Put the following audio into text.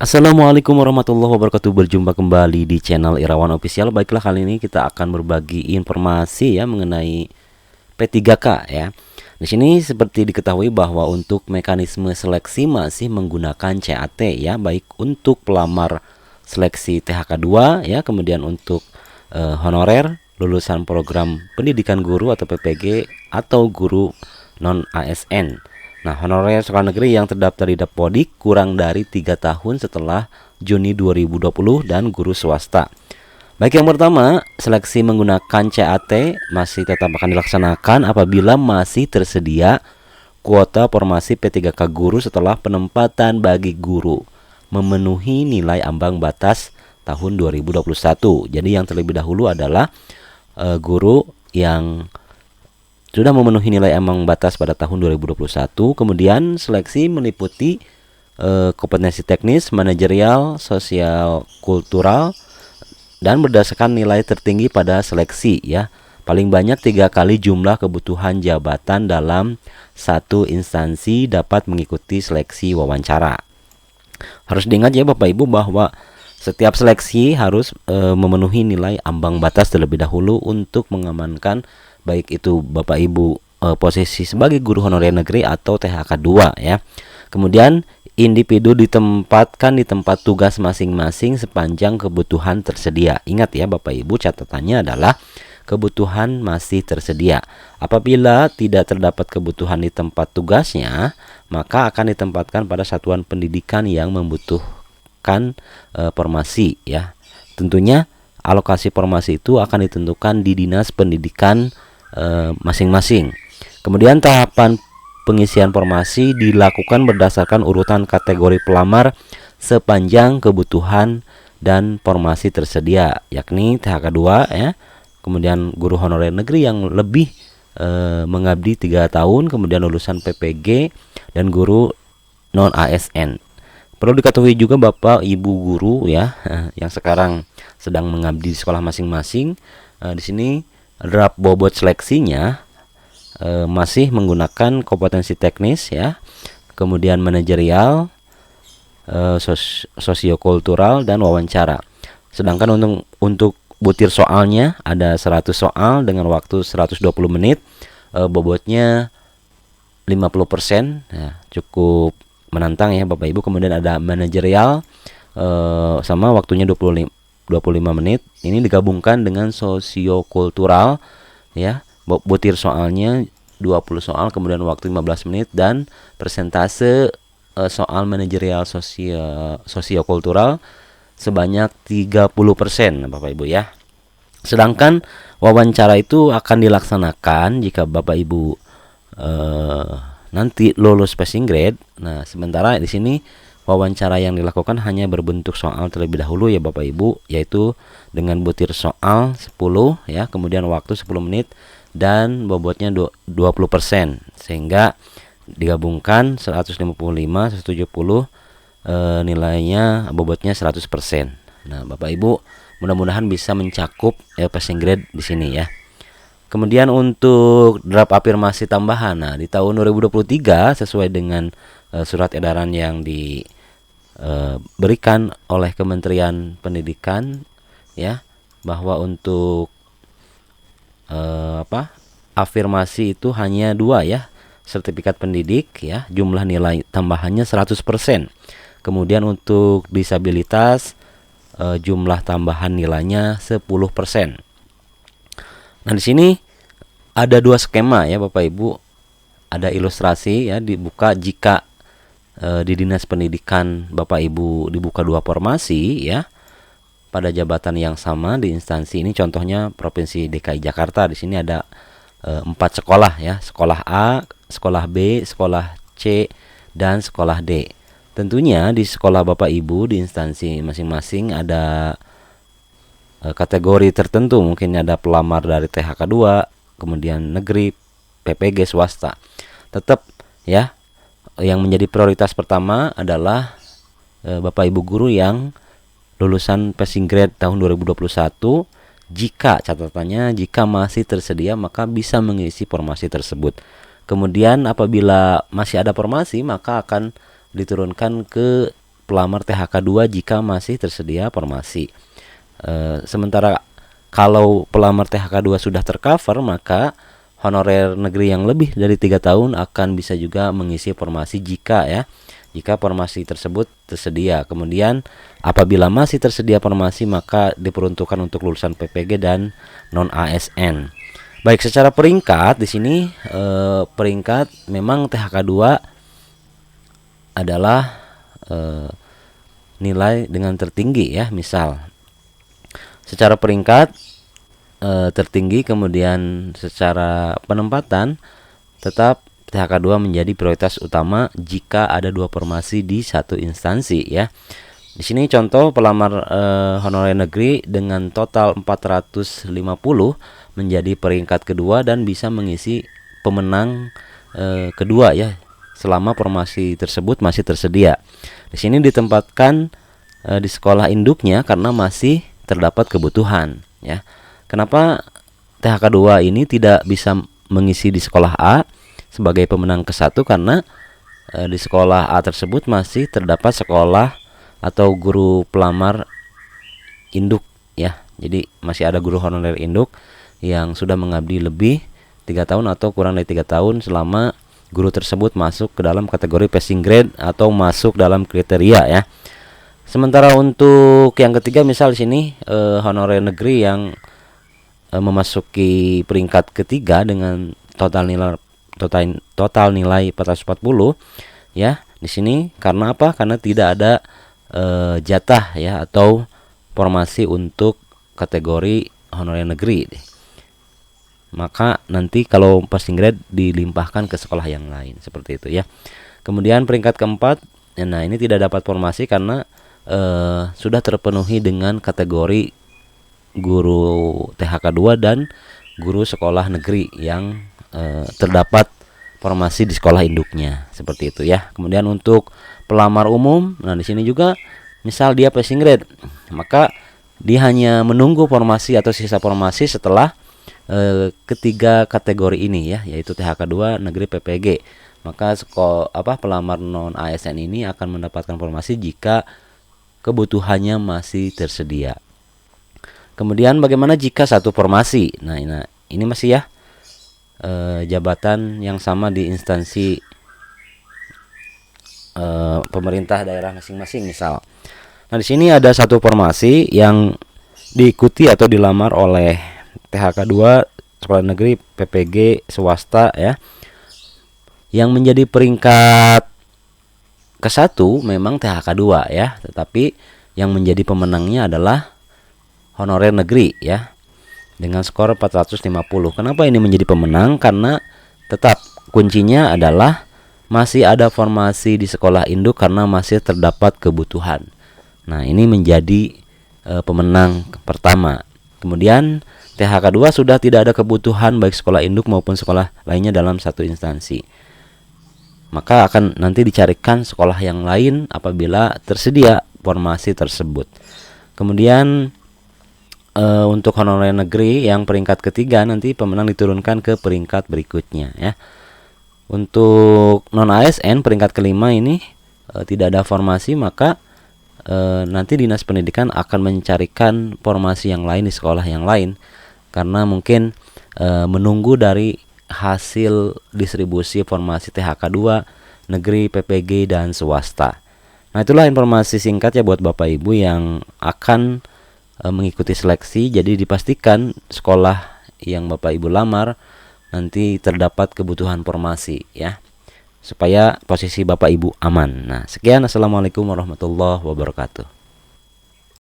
Assalamualaikum warahmatullahi wabarakatuh. Berjumpa kembali di channel Irawan Official. Baiklah, kali ini kita akan berbagi informasi ya mengenai P3K ya. Di sini seperti diketahui bahwa untuk mekanisme seleksi masih menggunakan CAT ya, baik untuk pelamar seleksi THK2 ya, kemudian untuk honorer lulusan program pendidikan guru atau PPG atau guru non ASN. Nah, honorer sekolah negeri yang terdaftar di Dapodik kurang dari 3 tahun setelah Juni 2020 dan guru swasta. Baik, yang pertama, seleksi menggunakan CAT masih tetap akan dilaksanakan apabila masih tersedia kuota formasi P3K guru setelah penempatan bagi guru memenuhi nilai ambang batas tahun 2021. Jadi yang terlebih dahulu adalah guru yang sudah memenuhi nilai ambang batas pada tahun 2021. Kemudian seleksi meliputi kompetensi teknis, manajerial, sosial, kultural, dan berdasarkan nilai tertinggi pada seleksi ya. Paling banyak 3 kali jumlah kebutuhan jabatan dalam satu instansi dapat mengikuti seleksi wawancara. Harus diingat ya Bapak Ibu bahwa setiap seleksi harus memenuhi nilai ambang batas terlebih dahulu untuk mengamankan baik itu Bapak Ibu posisi sebagai guru honorer negeri atau THK2 ya. Kemudian individu ditempatkan di tempat tugas masing-masing sepanjang kebutuhan tersedia. Ingat ya Bapak Ibu, catatannya adalah kebutuhan masih tersedia. Apabila tidak terdapat kebutuhan di tempat tugasnya, maka akan ditempatkan pada satuan pendidikan yang membutuhkan formasi ya. Tentunya alokasi formasi itu akan ditentukan di dinas pendidikan masing-masing. Kemudian tahapan pengisian formasi dilakukan berdasarkan urutan kategori pelamar sepanjang kebutuhan dan formasi tersedia, yakni THK2 ya. Kemudian guru honorer negeri yang lebih mengabdi 3 tahun, kemudian lulusan PPG dan guru non ASN. Perlu diketahui juga Bapak Ibu guru ya yang sekarang sedang mengabdi di sekolah masing-masing. Di sini draft bobot seleksinya masih menggunakan kompetensi teknis ya, kemudian manajerial, sosiokultural, dan wawancara. Sedangkan untuk butir soalnya ada 100 soal dengan waktu 120 menit, bobotnya 50% ya, cukup menantang ya Bapak Ibu. Kemudian ada manajerial sama waktunya 25 menit. Ini digabungkan dengan sosiokultural ya. Butir soalnya 20 soal, kemudian waktu 15 menit, dan persentase soal manajerial sosiokultural sebanyak 30% Bapak Ibu ya. Sedangkan wawancara itu akan dilaksanakan jika Bapak Ibu nanti lulus passing grade. Nah, sementara di sini wawancara yang dilakukan hanya berbentuk soal terlebih dahulu ya Bapak Ibu, yaitu dengan butir soal 10 ya, kemudian waktu 10 menit dan bobotnya 20%, sehingga digabungkan 155 170 nilainya bobotnya 100%. Nah, Bapak Ibu mudah-mudahan bisa mencakup passing grade di sini ya. Kemudian untuk draft afirmasi tambahan, nah di tahun 2023 sesuai dengan surat edaran yang diberikan oleh Kementerian Pendidikan ya, bahwa untuk afirmasi itu hanya 2 ya, sertifikat pendidik ya, jumlah nilai tambahannya 100%. Kemudian untuk disabilitas jumlah tambahan nilainya 10%. Nah, di sini ada 2 skema ya Bapak Ibu. Ada ilustrasi ya, dibuka jika di Dinas Pendidikan Bapak Ibu dibuka 2 formasi ya pada jabatan yang sama di instansi ini. Contohnya Provinsi DKI Jakarta, di sini ada 4 sekolah ya, sekolah A, sekolah B, sekolah C, dan sekolah D. Tentunya di sekolah Bapak Ibu di instansi masing-masing ada kategori tertentu, mungkin ada pelamar dari THK2, kemudian negeri, PPG, swasta. Tetap ya, yang menjadi prioritas pertama adalah Bapak Ibu guru yang lulusan passing grade tahun 2021. Jika catatannya, jika masih tersedia maka bisa mengisi formasi tersebut. Kemudian apabila masih ada formasi maka akan diturunkan ke pelamar THK2 jika masih tersedia formasi. Sementara kalau pelamar THK2 sudah tercover, maka honorer negeri yang lebih dari 3 tahun akan bisa juga mengisi formasi jika formasi tersebut tersedia. Kemudian apabila masih tersedia formasi, maka diperuntukkan untuk lulusan PPG dan non ASN. Baik, secara peringkat di sini peringkat memang THK2 adalah nilai dengan tertinggi ya. Misal secara peringkat tertinggi, kemudian secara penempatan tetap THK2 menjadi prioritas utama jika ada 2 formasi di satu instansi ya. Di sini contoh pelamar honorer negeri dengan total 450 menjadi peringkat kedua dan bisa mengisi pemenang kedua ya, selama formasi tersebut masih tersedia. Di sini ditempatkan di sekolah induknya karena masih terdapat kebutuhan ya. Kenapa THK2 ini tidak bisa mengisi di sekolah A sebagai pemenang ke-1? Karena di sekolah A tersebut masih terdapat sekolah atau guru pelamar induk ya. Jadi masih ada guru honorer induk yang sudah mengabdi lebih 3 tahun atau kurang dari 3 tahun selama guru tersebut masuk ke dalam kategori passing grade atau masuk dalam kriteria ya. Sementara untuk yang ketiga, misal di sini honorer negeri yang memasuki peringkat ketiga dengan total nilai 440 ya. Di sini karena apa? Karena tidak ada jatah ya atau formasi untuk kategori honorer negeri. Maka nanti kalau passing grade dilimpahkan ke sekolah yang lain seperti itu ya. Kemudian peringkat keempat, nah ini tidak dapat formasi karena sudah terpenuhi dengan kategori guru THK2 dan guru sekolah negeri yang terdapat formasi di sekolah induknya seperti itu ya. Kemudian untuk pelamar umum, nah di sini juga misal dia passing grade, maka dia hanya menunggu formasi atau sisa formasi setelah ketiga kategori ini ya, yaitu THK2 negeri PPG. Maka pelamar non ASN ini akan mendapatkan formasi jika kebutuhannya masih tersedia. Kemudian bagaimana jika satu formasi? Nah ini masih ya jabatan yang sama di instansi pemerintah daerah masing-masing misal. Nah di sini ada satu formasi yang diikuti atau dilamar oleh THK2 sekolah negeri PPG swasta ya. Yang menjadi peringkat ke-1 memang THK2 ya, tetapi yang menjadi pemenangnya adalah honorer negeri ya dengan skor 450. Kenapa ini menjadi pemenang? Karena tetap kuncinya adalah masih ada formasi di sekolah induk karena masih terdapat kebutuhan. Nah, ini menjadi pemenang pertama. Kemudian THK2 sudah tidak ada kebutuhan baik sekolah induk maupun sekolah lainnya dalam satu instansi. Maka akan nanti dicarikan sekolah yang lain apabila tersedia formasi tersebut. Kemudian untuk honorer negeri yang peringkat ketiga nanti pemenang diturunkan ke peringkat berikutnya ya. Untuk non ASN peringkat kelima ini tidak ada formasi, maka nanti Dinas Pendidikan akan mencarikan formasi yang lain di sekolah yang lain karena mungkin menunggu dari hasil distribusi formasi THK2 negeri, PPG dan swasta. Nah, itulah informasi singkat ya buat Bapak Ibu yang akan mengikuti seleksi. Jadi dipastikan sekolah yang Bapak Ibu lamar nanti terdapat kebutuhan formasi ya, supaya posisi Bapak Ibu aman. Nah, sekian. Assalamualaikum warahmatullahi wabarakatuh.